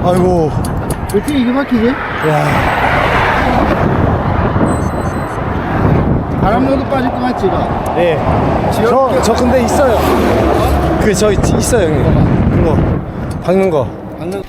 아이고. 어떻게 이게 막히지? 야. 바람로도 빠질 것 같지, 이거? 네. 저 근데 있어요. 저 있어요, 형님. 그거. 박는 거. 박는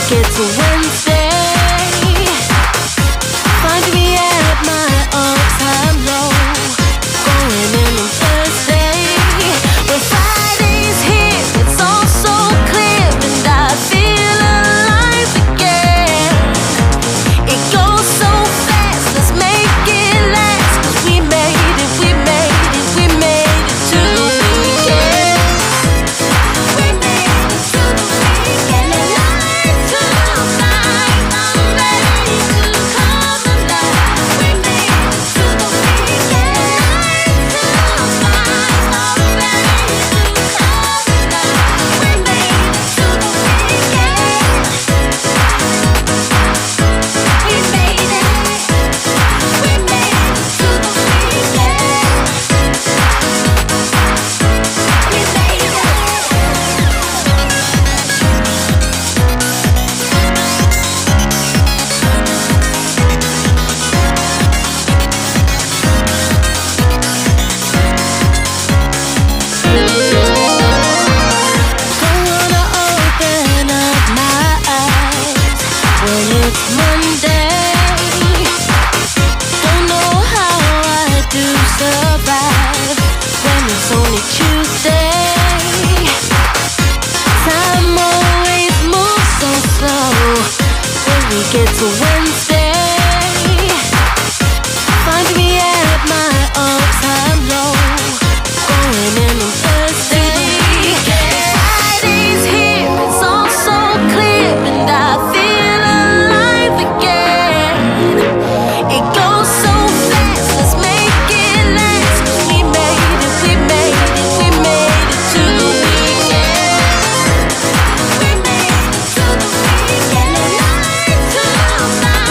get to Wednesday, find me at my all-time low. Going in on Thursday, when Friday's here, it's all so clear, and I feel alive again. It goes so fast, let's make it last, 'cause we made it, we made it, we made it to the weekend. We made it to the weekend, alive tonight. I'm ready to come alive. We made it to the weekend, alive tonight. I'm ready to come alive. We made it to the weekend. We made it. We made it to the weekend. We made it. Don't wanna open up my eyes when it's Monday. Don't know how I do survive when it's only Tuesday. Time always moves so slow when we get to Wednesday. Find me at my all-time low. Going in on Thursday. Friday's here, it's all so clear, and I feel alive again. It goes so fast, let's make it last, 'cause we made it, we made it, we made it to the weekend. We made it to the weekend, alive tonight.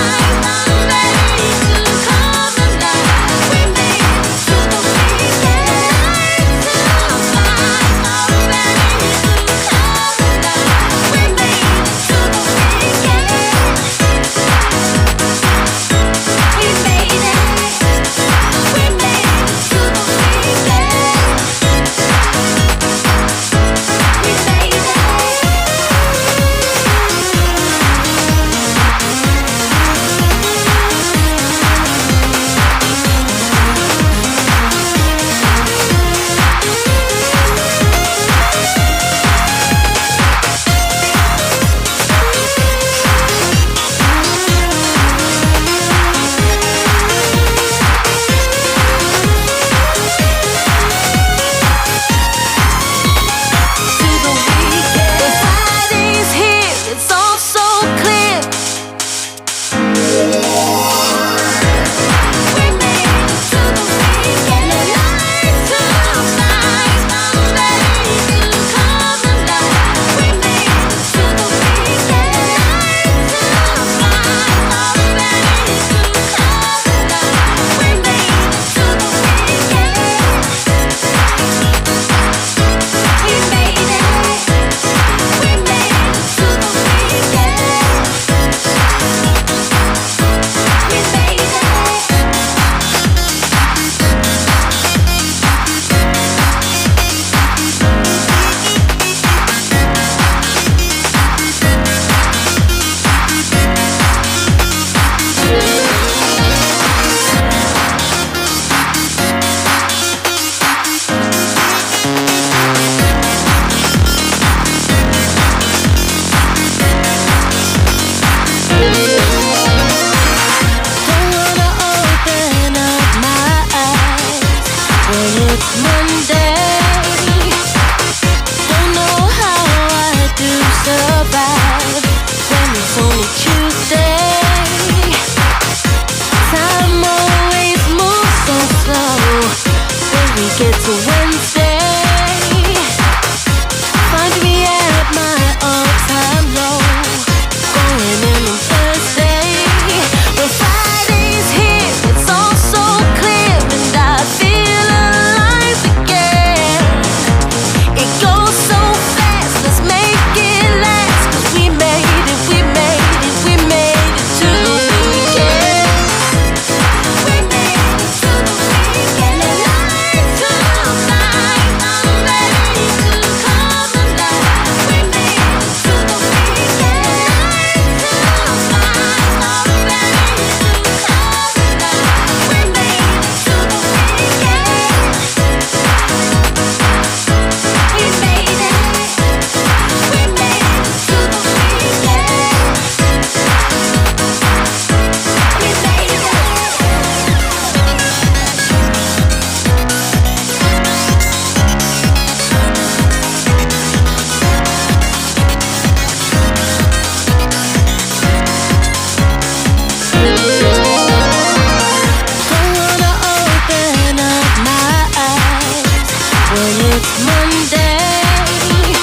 it's Monday.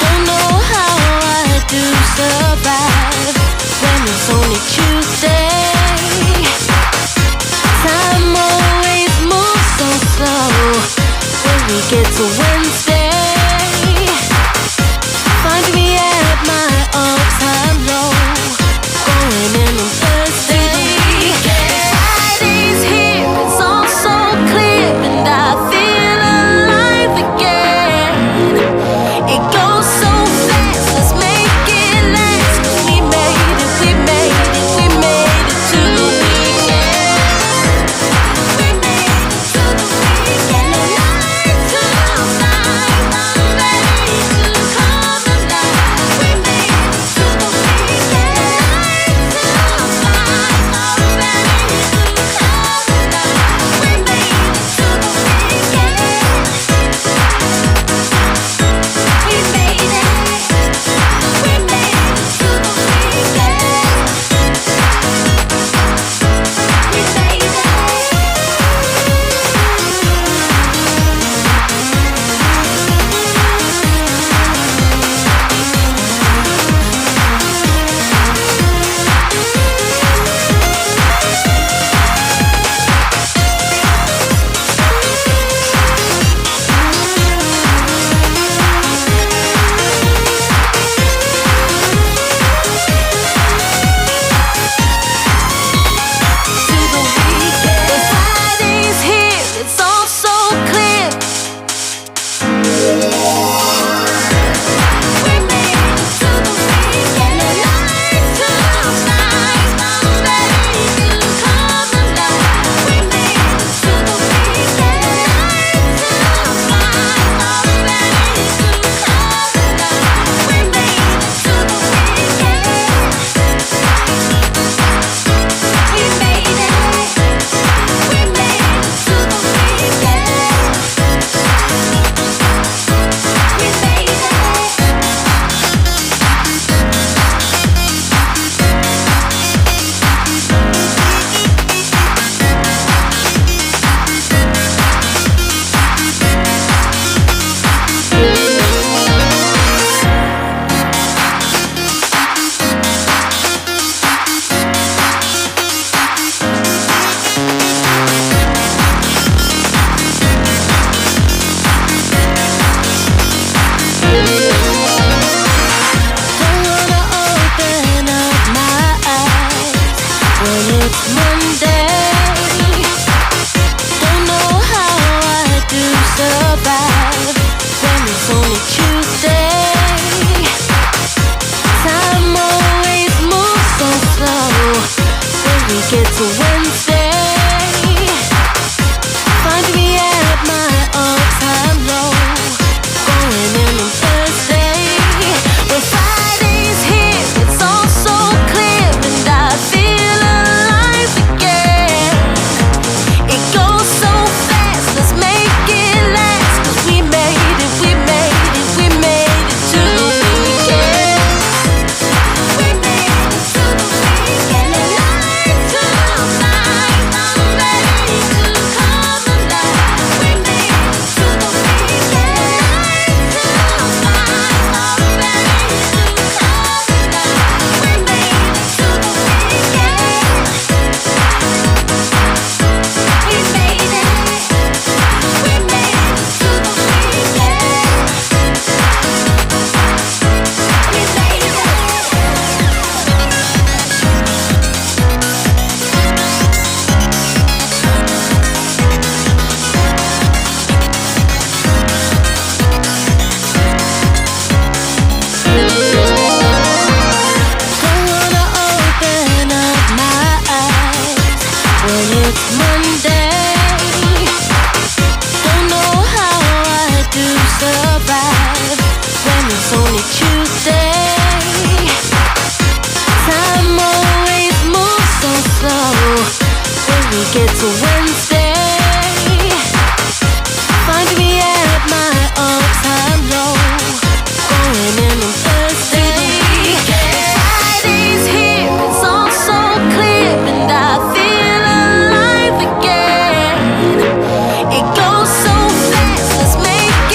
Don't know how I do survive when it's only Tuesday. Time always moves so slow when we get to Wednesday. Find me at my all-time low, going in on Thursday. Friday's here, it's all so clear, and I feel alive again. It goes so fast, let's make it last. 'Cause we made it, we made it, we made it to the weekend. We made it to the weekend. Night to night, I'm ready to come alive. We made it to the weekend. Night to night, I'm ready to come alive. We made it to the weekend. We made it. We made it to the weekend. We made it. To the weekend. The Friday's here, it's all so clear. We made it to the weekend. Night to night, I'm ready to come alive. We made it to the weekend. Night to night, I'm ready to come alive. We made it to the weekend. We made it. We made it to the weekend. We made it. Don't wanna open up my eyes when it's Monday. Don't know how I do survive when it's only Tuesday. Time always moves so slow when we get to Wednesday. Find me at my all-time low, going in on Thursday. When Friday's here, it's all so clear, and I feel alive again. It goes so fast, let's make it last. 'Cause we made it, we made it, we made it to the weekend. We made it to the weekend. Night to night, I'm ready to come alive. We made it to the weekend. Night to night, I'm ready to come alive. We made it to the weekend. We made it. We made it to the weekend. We made it. Don't wanna open up my eyes when it's Monday. Don't know how I do survive when it's only Tuesday. Time always moves so slow when we get to Wednesday. Find me at my all-time low, going in on Thursday. Friday's here, it's all so clear, and I feel alive again. It goes so fast, let's make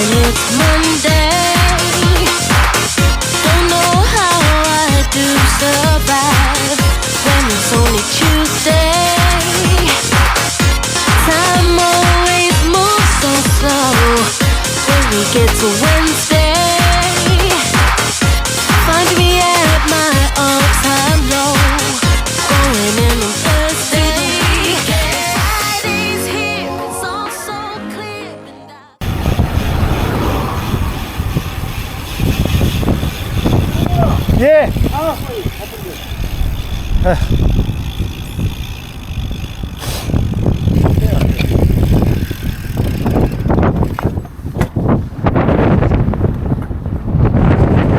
when it's Monday. Don't know how I do survive when it's only Tuesday. Time always moves so slow when we get to Wednesday. Find me at my all-time low, going in on Thursday. Friday's here, it's all so clear, and 예.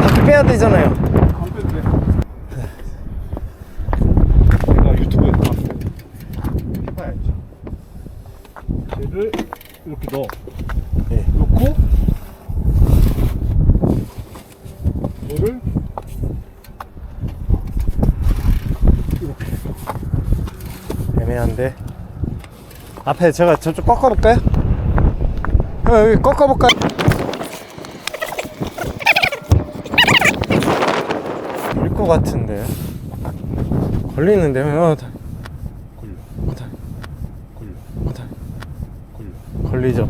바퀴 빼야 되잖아요. 안 빼도 돼. 내가 유튜브에 봤어. 해봐야지. 얘를 이렇게 넣어. 예. 넣고 이거를 애매한데. 앞에 제가 저쪽 꺾어볼까요? 여기 꺾어볼까요? 걸릴 것 같은데. 걸리는데. 걸려. 걸려. 걸려. 걸리죠.